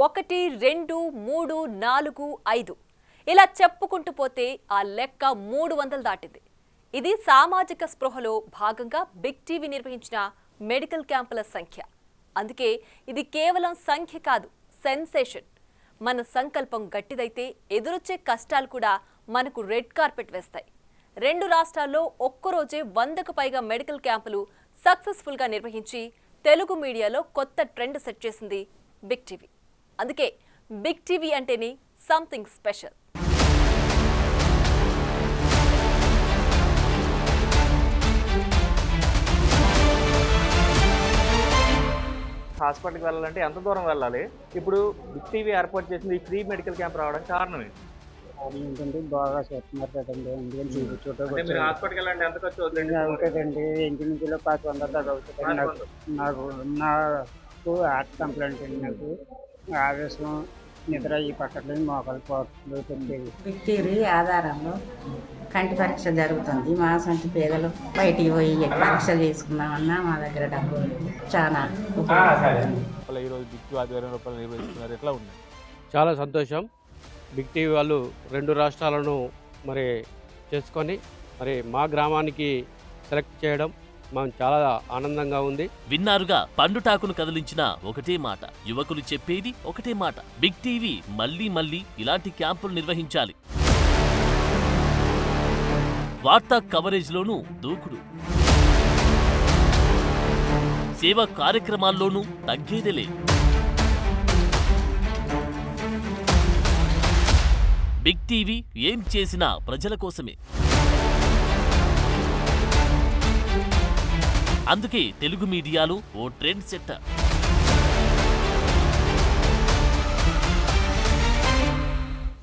1, 2, 3, 4, 5 ఇలా చెప్పుకుంటూ పోతే ఆ లెక్క 300 దాటింది. ఇది సామాజిక స్పృహలో భాగంగా బిగ్ టీవీ నిర్వహించిన మెడికల్ క్యాంపుల సంఖ్య. అందుకే ఇది కేవలం సంఖ్య కాదు, సెన్సేషన్. మన సంకల్పం గట్టిదైతే ఎదురొచ్చే కష్టాలు కూడా మనకు రెడ్ కార్పెట్ వేస్తాయి. 2 రాష్ట్రాల్లో ఒక్కరోజే 100కు పైగా మెడికల్ క్యాంపులు సక్సెస్ఫుల్గా నిర్వహించి తెలుగు మీడియాలో కొత్త ట్రెండ్ సెట్ చేసింది బిగ్ టీవీ. అందుకే బిగ్ టీవీ అంటేనే సంథింగ్ స్పెషల్. హాస్పిటల్కి వెళ్ళాలంటే ఎంత దూరం వెళ్ళాలి? ఇప్పుడు బిగ్ టీవీ ఏర్పాటు చేసింది ఈ ఫ్రీ మెడికల్ క్యాంప్ రావడానికి కారణం ఏంటి? ఏంటంటే బాగా చేస్తున్నారు కదండి, అందుకని చూపించుకోవటం. మీరు హాస్పిటల్కి వెళ్ళాలంటే ఎంత ఖర్చు అవుతుంది? అవుతుందండి, ఇంటి నుంచి 500 దాకా అవుతుంది. నాకు హార్ట్ కంప్లైంట్ అండి. నాకు ఆవేశం, నిద్ర ఈ పక్కట్లేదు, మోకాలు పోట్లు పెట్టేది. బిగ్ టీవీ ఆధారంలో కంటి పరీక్ష జరుగుతుంది. మా సంటి పేదలు బయటికి పోయి పరీక్షలు చేసుకున్నామన్నా మా దగ్గర డబ్బులు చాలా ఈరోజు బిగ్ టీవీ ఆధ్వర్యంలో నిర్వహిస్తున్నారు. ఎట్లా ఉంది? చాలా సంతోషం. బిగ్ టీవీ వాళ్ళు 2 రాష్ట్రాలను మరి చేసుకొని మరి మా గ్రామానికి సెలెక్ట్ చేయడం మనం చాలా ఆనందంగా ఉంది. విన్నారుగా, పండుటాకును కదిలించిన ఒకటే మాట, యువకులు చెప్పేది ఒకటే మాట, బిగ్ టీవీ మళ్లీ మళ్లీ ఇలాంటి క్యాంపులు నిర్వహించాలి. వార్తా కవరేజ్లోనూ దూకుడు, సేవా కార్యక్రమాల్లోనూ తగ్గేదేలే. బిగ్ టీవీ ఏం చేసినా ప్రజల కోసమే. అందుకే తెలుగు మీడియాలో ఓ ట్రెండ్ సెట్టర్.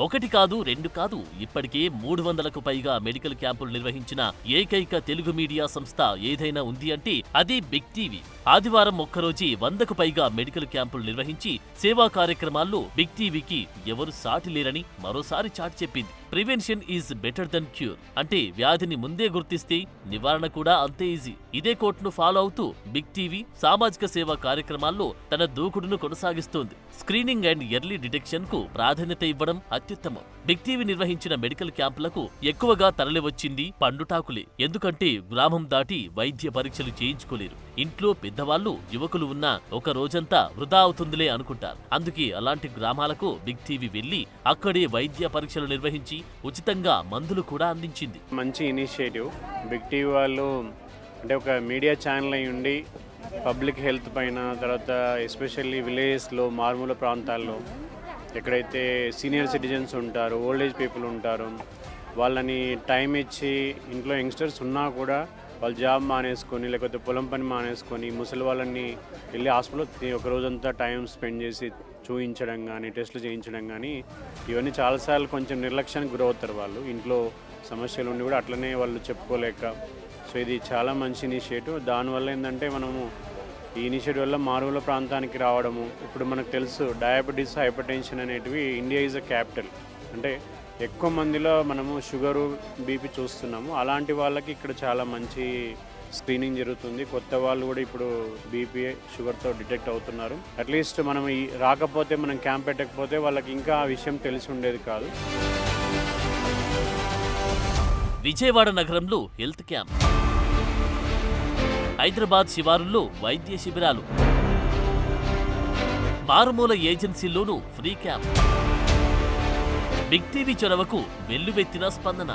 ఒకటి కాదు, 2 కాదు, ఇప్పటికే 300కు పైగా మెడికల్ క్యాంపులు నిర్వహించిన ఏకైక తెలుగు మీడియా సంస్థ ఏదైనా ఉంది అంటే అది బిగ్ టీవీ. ఆదివారం ఒక్కరోజే 100కు పైగా మెడికల్ క్యాంపులు నిర్వహించి సేవా కార్యక్రమాల్లో బిగ్ టీవీకి ఎవరు సాటి లేరని మరోసారి చాటి చెప్పింది. Prevention is better than cure అంటే వ్యాధిని ముందే గుర్తిస్తే నివారణ కూడా అంతే ఈజీ. ఇదే కోట్ను ఫాలో అవుతూ బిగ్ టీవీ సామాజిక సేవా కార్యక్రమాల్లో తన దూకుడును కొనసాగిస్తోంది. స్క్రీనింగ్ అండ్ ఎర్లీ డిటెక్షన్ కు ప్రాధాన్యత ఇవ్వడం అత్యుత్తమం. బిగ్ టీవీ నిర్వహించిన మెడికల్ క్యాంపులకు ఎక్కువగా తరలివచ్చింది పండుటాకులే. ఎందుకంటే గ్రామం దాటి వైద్య పరీక్షలు చేయించుకోలేరు. ఇంట్లో పెద్దవాళ్లు, యువకులు ఉన్నా ఒక రోజంతా వృధా అవుతుందిలే అనుకుంటారు. అందుకే అలాంటి గ్రామాలకు బిగ్ టీవీ వెళ్లి అక్కడే వైద్య పరీక్షలు నిర్వహించి ఉచితంగా మందులు కూడా అందించింది. మంచి ఇనిషియేటివ్ బిగ్ టీవీ వాళ్ళు. అంటే ఒక మీడియా ఛానల్ అయి ఉండి పబ్లిక్ హెల్త్ పైన, తర్వాత ఎస్పెషల్లీ విలేజెస్లో, మారుమూల ప్రాంతాల్లో ఎక్కడైతే సీనియర్ సిటిజన్స్ ఉంటారు, ఓల్డ్ ఏజ్ పీపుల్ ఉంటారు, వాళ్ళని టైం ఇచ్చి ఇంట్లో యంగ్స్టర్స్ ఉన్నా కూడా వాళ్ళు జాబ్ మానేసుకొని లేకపోతే పొలం పని మానేసుకొని ముసలి వాళ్ళని వెళ్ళి హాస్పిటల్లో ఒక రోజంతా టైం స్పెండ్ చేసి చూయించడం కానీ, టెస్టులు చేయించడం కానీ, ఇవన్నీ చాలాసార్లు కొంచెం నిర్లక్ష్యానికి గురవుతారు వాళ్ళు. ఇంట్లో సమస్యలు ఉండి కూడా అట్లనే వాళ్ళు చెప్పుకోలేక. సో ఇది చాలా మంచి ఇనిషియేటివ్. దానివల్ల ఏంటంటే మనము ఈ ఇనిషియేటివ్ వల్ల మారుమూల ప్రాంతానికి రావడము. ఇప్పుడు మనకు తెలుసు డయాబెటీస్, హైపర్ టెన్షన్ అనేటివి ఇండియా ఈజ్ అ క్యాపిటల్. అంటే ఎక్కువ మందిలో మనము షుగరు, బీపీ చూస్తున్నాము. అలాంటి వాళ్ళకి ఇక్కడ చాలా మంచి స్క్రీనింగ్ జరుగుతుంది. కొత్త వాళ్ళు కూడా ఇప్పుడు బీపీ, షుగర్తో డిటెక్ట్ అవుతున్నారు. అట్లీస్ట్ మనం రాకపోతే, మనం క్యాంప్ పెట్టకపోతే వాళ్ళకి ఇంకా ఆ విషయం తెలిసి ఉండేది కాదు. విజయవాడ నగరంలో హెల్త్ క్యాంప్, హైదరాబాద్ శివారుల్లో వైద్య శిబిరాలు, మారుమూల ఏజెన్సీల్లోనూ ఫ్రీ క్యాంప్. బిగ్ టీవీ చొరవకు వెల్లువెత్తిన స్పందన.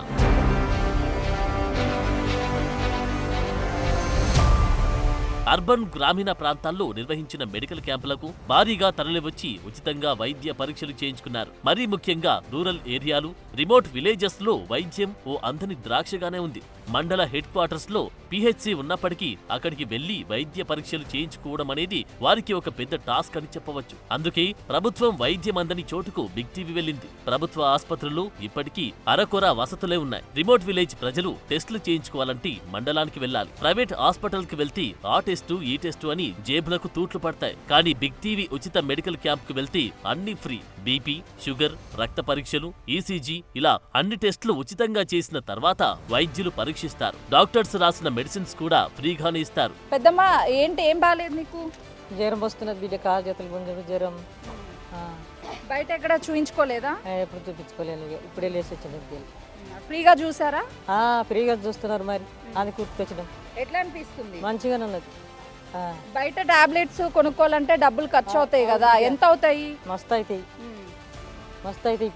అర్బన్, గ్రామీణ ప్రాంతాల్లో నిర్వహించిన మెడికల్ క్యాంపులకు భారీగా తరలివచ్చి ఉచితంగా వైద్య పరీక్షలు చేయించుకున్నారు. మరీ ముఖ్యంగా రూరల్ ఏరియాలు, రిమోట్ విలేజెస్ లో వైద్యం ఓ అందని ద్రాక్షగానే ఉంది. మండల హెడ్ క్వార్టర్స్ లో పిహెచ్సి ఉన్నప్పటికీ అక్కడికి వెళ్లి వైద్య పరీక్షలు చేయించుకోవడం అనేది వారికి ఒక పెద్ద టాస్క్ అని చెప్పవచ్చు. అందుకే ప్రభుత్వం వైద్యం అందని చోటుకు బిగ్ టీవీ వెళ్ళింది. ప్రభుత్వ ఆసుపత్రుల్లో ఇప్పటికీ అరకొర వసతులే ఉన్నాయి. రిమోట్ విలేజ్ ప్రజలు టెస్టులు చేయించుకోవాలంటే మండలానికి వెళ్లాలి. ప్రైవేట్ హాస్పిటల్ కి వెళ్తే ఆ టెస్టు, ఈ టెస్టు అని జేబులకు తూట్లు పడతాయి. కానీ బిగ్ టీవీ ఉచిత మెడికల్ క్యాంప్ కు వెళ్తే అన్ని ఫ్రీ. బీపీ, షుగర్, రక్త పరీక్షలు, ఈసీజీ ఇలా అన్ని టెస్టులు ఉచితంగా చేసిన తర్వాత వైద్యులు పరీక్షిస్తారు. డాక్టర్స్ రాసిన మెడిసిన్స్ కూడా ఫ్రీగానే ఇస్తారు. పెద్దమ్మా, ఏం బాగాలేదు నీకు? జ్వరం వస్తున్నది బిడ్డ, కాలు చేతులు గుంజుడు జ్వరం. బయట ఎక్కడ చూయించుకోలేదా? ఎప్పుడు చూపించుకోలేను, ఇప్పుడే లేచి వచ్చిన. ఫ్రీగా చూసారా? ఫ్రీగా చూస్తున్నారు, మరి అందుకు గుర్తుకొచ్చినాం. ఎట్లా అనిపిస్తుంది? మంచిగానే ఉన్నది. బయట టాబ్లెట్స్ కొనుక్కోవాలంటే డబ్బులు ఖర్చు అవుతాయి కదా, ఎంత అవుతాయి? మస్తు అవుతాయి, మస్తు అవుతాయి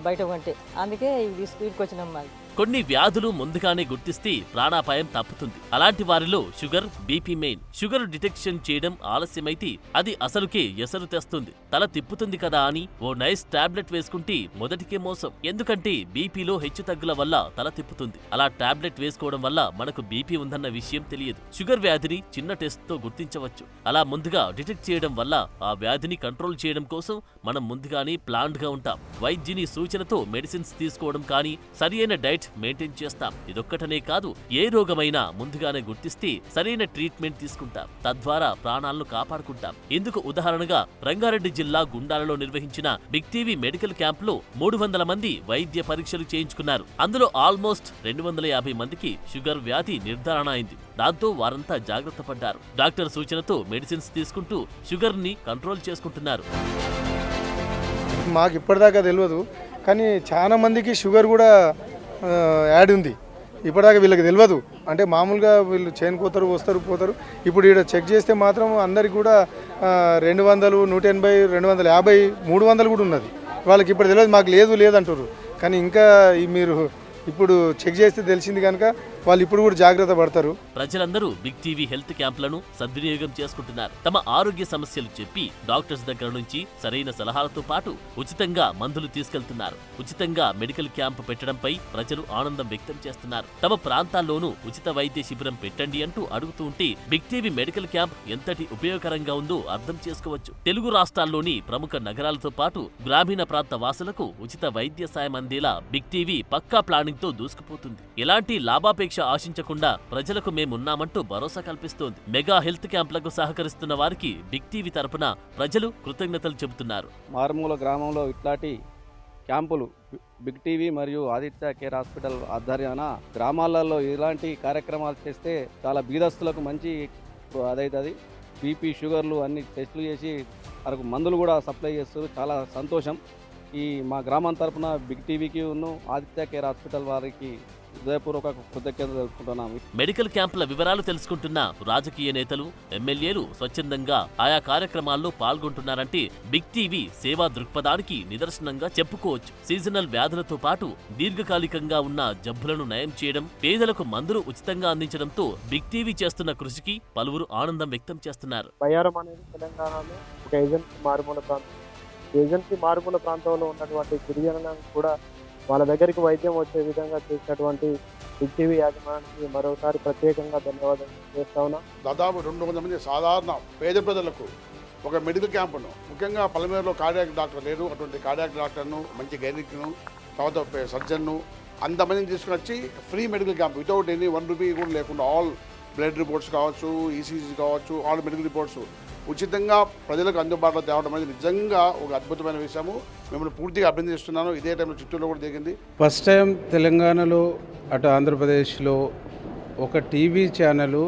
బయట కొంటే. అందుకే ఇవి తీసుకొచ్చినాం. మాది కొన్ని వ్యాధులు ముందుగానే గుర్తిస్తే ప్రాణాపాయం తప్పుతుంది. అలాంటి వారిలో sugar, BP main. Sugar detection చేయడం ఆలస్యమైతే అది అసలుకే ఎసరు తెస్తుంది. తల తిప్పుతుంది కదా అని ఓ నైస్ టాబ్లెట్ వేసుకుంటే మొదటికే మోసం. ఎందుకంటే బీపీలో హెచ్చు తగ్గుల వల్ల తల తిప్పుతుంది. అలా టాబ్లెట్ వేసుకోవడం వల్ల మనకు బీపీ ఉందన్న విషయం తెలియదు. షుగర్ వ్యాధిని చిన్న టెస్ట్ తో గుర్తించవచ్చు. అలా ముందుగా డిటెక్ట్ చేయడం వల్ల ఆ వ్యాధిని కంట్రోల్ చేయడం కోసం మనం ముందుగానే ప్లాన్డ్ గా ఉంటాం. వైద్యుని సూచనతో మెడిసిన్స్ తీసుకోవడం కానీ, సరియైన డైట్ మెయింటైన్ చేస్తాం. ఇదొక్కటనే కాదు, ఏ రోగమైనా ముందుగానే గుర్తిస్తే సరైన ట్రీట్మెంట్ తీసుకుంటాం. తద్వారా ప్రాణాలను కాపాడుకుంటాం. ఇందుకు ఉదాహరణగా రంగారెడ్డి జిల్లా గుండాలలో నిర్వహించిన బిగ్ టీవీ మెడికల్ క్యాంప్ లో 300 మంది వైద్య పరీక్షలు చేయించుకున్నారు. అందులో ఆల్మోస్ట్ 250 మందికి షుగర్ వ్యాధి నిర్ధారణ అయింది. దాంతో వారంతా జాగ్రత్త పడ్డారు. డాక్టర్ సూచనతో మెడిసిన్స్ తీసుకుంటూ షుగర్ ని కంట్రోల్ చేసుకుంటున్నారు. మాకు ఇప్పటిదాకా తెలియదు, కానీ చాలా మందికి షుగర్ కూడా యాడ్ ఉంది. ఇప్పటిదాకా వీళ్ళకి తెలియదు. అంటే మామూలుగా వీళ్ళు చేనుకోతారు, వస్తారు, పోతారు. ఇప్పుడు ఇక్కడ చెక్ చేస్తే మాత్రం అందరికి కూడా 200, 180, 250, 300 కూడా ఉన్నది. వాళ్ళకి ఇప్పుడు తెలియదు, మాకు లేదు అంటారు. కానీ ఇంకా మీరు ఇప్పుడు చెక్ చేస్తే తెలిసింది కనుక వాళ్ళు ఇప్పుడు కూడా జాగ్రత్త పడతారు. ప్రజలందరూ బిగ్ టీవీ హెల్త్ క్యాంపులను సద్వినియోగం చేసుకుంటున్నారు. తమ ఆరోగ్య సమస్యలు చెప్పి డాక్టర్స్ దగ్గర నుంచి సరైన సలహాలతో పాటు ఉచితంగా మందులు తీసుకెళ్తున్నారు. ఉచితంగా మెడికల్ క్యాంప్ పెట్టడంపై ప్రజలు ఆనందం వ్యక్తం చేస్తున్నారు. తమ ప్రాంతాల్లోనూ ఉచిత వైద్య శిబిరం పెట్టండి అంటూ అడుగుతూ ఉంటే బిగ్ టీవీ మెడికల్ క్యాంప్ ఎంతటి ఉపయోగకరంగా ఉందో అర్థం చేసుకోవచ్చు. తెలుగు రాష్ట్రాల్లోని ప్రముఖ నగరాలతో పాటు గ్రామీణ ప్రాంత వాసులకు ఉచిత వైద్య సాయం అందేలా బిగ్ టీవీ పక్కా ప్లానింగ్ తో దూసుకుపోతుంది. ఎలాంటి లాభాపేక్ష ఆశించకుండా ప్రజలకు మేమున్నామంటూ భరోసా కల్పిస్తోంది. మెగా హెల్త్ క్యాంపులకు సహకరిస్తున్న వారికి బిగ్ టీవీ తరపున ప్రజలు కృతజ్ఞతలు చెబుతున్నారు. మారుమూల గ్రామంలో ఇట్లాంటి క్యాంపులు బిగ్ టీవీ మరియు ఆదిత్య కేర్ హాస్పిటల్ ఆధ్వర్యాన గ్రామాలలో ఇలాంటి కార్యక్రమాలు చేస్తే చాలా బీదస్తులకు మంచి అదైతుంది. బీపీ, షుగర్లు అన్ని టెస్టులు చేసి మనకు మందులు కూడా సప్లై చేస్తారు. చాలా సంతోషం. ఈ మా గ్రామం తరపున బిగ్ టీవీకి ఆదిత్య కేర్ హాస్పిటల్ వారికి హృదయపూర్వక కృతజ్ఞతలు తెలుపుకుంటున్నాము. మెడికల్ క్యాంపుల వివరాలు తెలుసుకుంటున్న రాజకీయ నేతలు, ఎమ్మెల్యేలు స్వచ్ఛందంగా ఆయా కార్యక్రమాల్లో పాల్గొంటున్నారంటే బిగ్ టీవీ సేవా దృక్పథానికి నిదర్శనంగా చెప్పుకోవచ్చు. సీజనల్ వ్యాధులతో పాటు దీర్ఘకాలికంగా ఉన్న జబ్బులను నయం చేయడం, పేదలకు మందులు ఉచితంగా అందించడంతో బిగ్ టీవీ చేస్తున్న కృషికి పలువురు ఆనందం వ్యక్తం చేస్తున్నారు. బయ్యారం అనేది తెలంగాణలో ఒక ఏజెన్సీ మారుమూల ప్రాంతంలో ఉన్నటువంటి గిరిజనులకు కూడా వాళ్ళ దగ్గరికి వైద్యం వచ్చే విధంగా చేసినటువంటి బిగ్ టీవీ యాజమాన్యానికి మరోసారి ప్రత్యేకంగా ధన్యవాదాలు చేస్తా ఉన్నాం. దాదాపు 200 మంది సాధారణ పేద ప్రజలకు ఒక మెడికల్ క్యాంపును, ముఖ్యంగా పలమేరులో కార్డియాక్ డాక్టర్ లేరు, అటువంటి కార్డియాక్ డాక్టర్ను, మంచి గైనిక్ను, తర్వాత సర్జన్ను అంతమందిని తీసుకుని వచ్చి free medical camp without any 1 rupee కూడా లేకుండా ఆల్ బ్లడ్ రిపోర్ట్స్ కావచ్చు, ఈసీజీ కావచ్చు, ఆల్ మెడికల్ రిపోర్ట్స్ ఉచితంగా ప్రజలకు అందుబాటులో తేవడం అనేది నిజంగా ఒక అద్భుతమైన విషయము. మిమ్మల్ని పూర్తిగా అభినందిస్తున్నాను. ఇదే టైంలో చిత్తూరులో కూడా దిగింది. ఫస్ట్ టైం తెలంగాణలో అటు ఆంధ్రప్రదేశ్లో ఒక టీవీ ఛానల్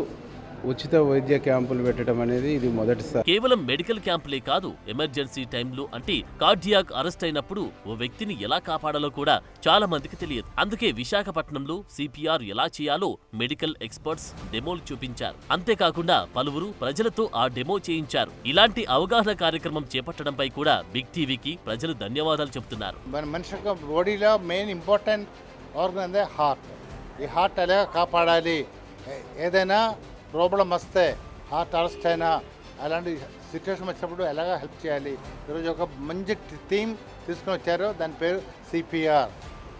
ఉచిత వైద్య క్యాంపులు పెట్టడం అనేది ఇది మొదటిసారి. కేవలం మెడికల్ క్యాంపులే కాదు, ఎమర్జెన్సీ టైంలో అంటే కార్డియాక్ అరెస్ట్ అయినప్పుడు ఓ వ్యక్తిని ఎలా కాపాడాలో కూడా చాలా మందికి తెలియదు. అందుకే విశాఖపట్నంలో సిపిఆర్ ఎలా చేయాలో మెడికల్ ఎక్స్పర్ట్స్ డెమోలు చూపించారు. అంతేకాకుండా పలువురు ప్రజలతో ఆ డెమో చేయించారు. ఇలాంటి అవగాహన కార్యక్రమం చేపట్టడంపై కూడా బిగ్ టీవీకి ప్రజలు ధన్యవాదాలు చెబుతున్నారు. మన మనిషి బాడీలో మెయిన్ ఇంపార్టెంట్ ఆర్గన్ అంటే హార్ట్. ఈ హార్ట్ ఎలా కాపాడాలి, ఏదైనా ప్రాబ్లం వస్తే, హార్ట్ అరెస్ట్ అయినా అలాంటి సిచ్యువేషన్ వచ్చినప్పుడు ఎలాగ హెల్ప్ చేయాలి. ఈరోజు ఒక మంచి థీమ్ తీసుకొని వచ్చారు. దాని పేరు సిపిఆర్,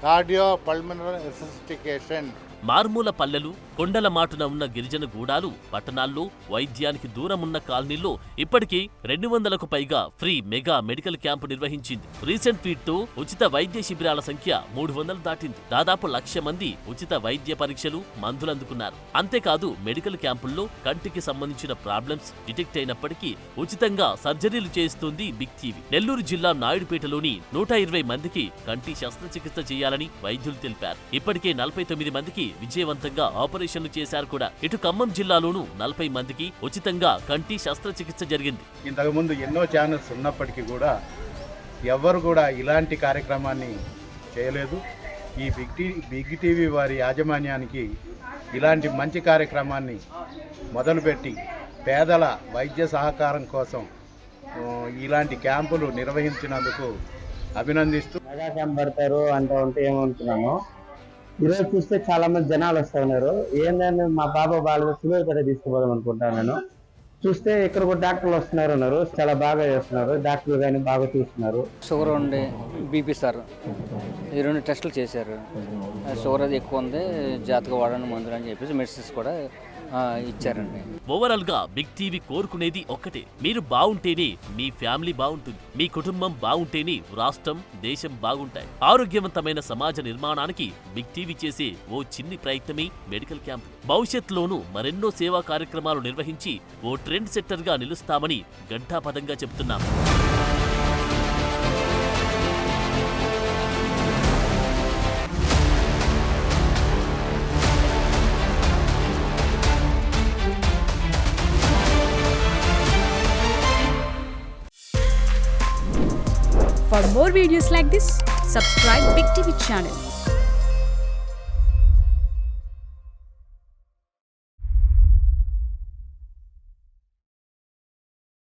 కార్డియో పల్మనరీ రిససిటేషన్. మారుమూల పల్లెలు, కొండల మాటున ఉన్న గిరిజన గూడాలు, పట్టణాల్లో, వైద్యానికి దూరం ఉన్న కాలనీల్లో ఇప్పటికీ 200కు పైగా ఫ్రీ మెగా మెడికల్ క్యాంపు నిర్వహించింది. రీసెంట్ ఫీట్ తో ఉచిత వైద్య శిబిరాల సంఖ్య 300 దాటింది. దాదాపు 1,00,000 మంది ఉచిత వైద్య పరీక్షలు, మందులు అందుకున్నారు. అంతేకాదు మెడికల్ క్యాంపుల్లో కంటికి సంబంధించిన ప్రాబ్లమ్స్ డిటెక్ట్ అయినప్పటికీ ఉచితంగా సర్జరీలు చేయిస్తుంది బిగ్ టీవీ. నెల్లూరు జిల్లా నాయుడుపేటలోని 120 మందికి కంటి శస్త్రచికిత్స చేయాలని వైద్యులు తెలిపారు. ఇప్పటికే 49 మందికి విజయవంతంగా ఆపరేషన్లు చేశారు కూడా. ఇటు ఖమ్మం జిల్లాలోనూ 40 మందికి ఉచితంగా కంటి శస్త్రచికిత్స జరిగింది. ఇంతకుముందు ఎన్నో ఛానల్స్ ఉన్నప్పటికీ కూడా ఎవ్వరు కూడా ఇలాంటి కార్యక్రమాన్ని చేయలేదు. ఈ బిగ్ టీవీ వారి యాజమాన్యానికి ఇలాంటి మంచి కార్యక్రమాన్ని మొదలుపెట్టి పేదల వైద్య సహకారం కోసం ఇలాంటి క్యాంపులు నిర్వహించినందుకు అభినందిస్తూ మెగా క్యాంప్ పెడతారు అంటూ ఉంటే ఏమనుకున్నాను. ఈరోజు చూస్తే చాలా మంది జనాలు వస్తూ ఉన్నారు. ఏంటంటే మా బాబా బాగా సులువుపేట తీసుకుపోదాం అనుకుంటాను నేను. చూస్తే ఇక్కడ కూడా డాక్టర్లు వస్తున్నారు, చాలా బాగా చేస్తున్నారు. డాక్టర్లు కానీ బాగా చూస్తున్నారు. షుగర్ ఉండి బీపీ సార్ ఈ 2 టెస్టులు చేశారు. షుగర్ అది ఎక్కువ ఉంది, జాగ్రత్తగా వాడని మందులు అని చెప్పేసి మెడిసిన్స్ కూడా ఇచ్చారండి. ఓవరాల్ గా బిగ్ టీవీ కోరుకునేది ఒక్కటే, మీరు బాగుంటేనే మీ ఫ్యామిలీ బాగుంటుంది, మీ కుటుంబం బాగుంటేనే రాష్ట్రం దేశం బాగుంటాయి. ఆరోగ్యవంతమైన సమాజ నిర్మాణానికి బిగ్ టీవీ చేసే ఓ చిన్ని ప్రయత్నమే మెడికల్ క్యాంప్. భవిష్యత్తులోనూ మరెన్నో సేవా కార్యక్రమాలు నిర్వహించి ఓ ట్రెండ్ సెట్టర్ గా నిలుస్తామని ఘంటాపథంగా చెబుతున్నాం. For more videos like this, subscribe Big TV channel.